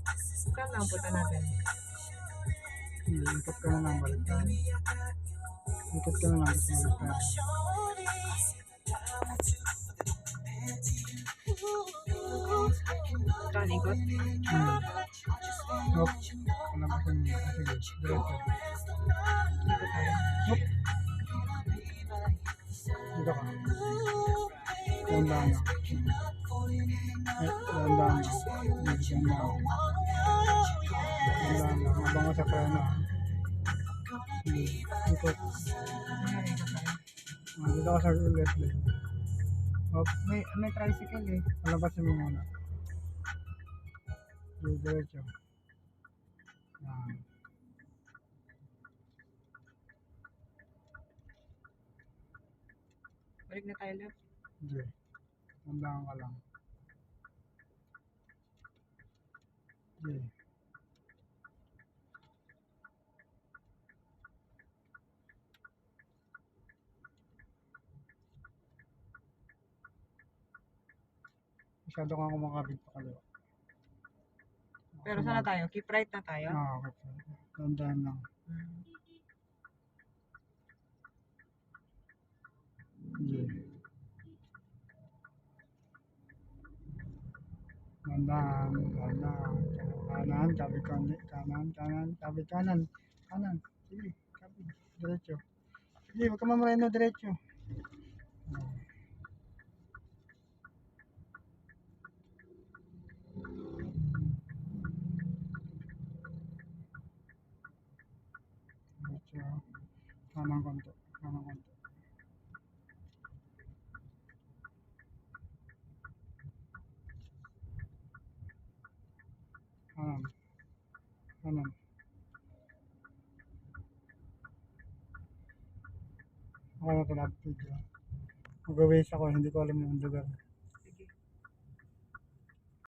Saan na ang punta natin? Ikot ka na lang, balik tayo. Ikot ka na lang, tapos balik tayo. Saan ikot? Hop. Palabasin mo. Sige, diretso. Ikot tayo. Hop. Dito ka. Tandaan na. Tandaan na. Tandaan na. Tandaan na. Habang sa preno. Ikot. Dito ka sa left lane. Hop. May tricycle eh. Palabasin mo muna. Diretso. Yan. Balik na tayo left. Sige. Tandaan ka lang. Sige. Masyado kang kumakabit pa kaliwa. Pero saan na tayo? Keep right na tayo? Okay. Tandaan lang. Sige. Tandaan. Kanan, tabi kanan. Tabi kanan. Kanan. Sige, tabi. Diretso. Sige, huwag ka mamareno, diretso. Diretso. Kanan konti. Kanan konti. Kanan. Kanan. Okay na pinag-video. Mag-waste ako, hindi ko alam yung lugar.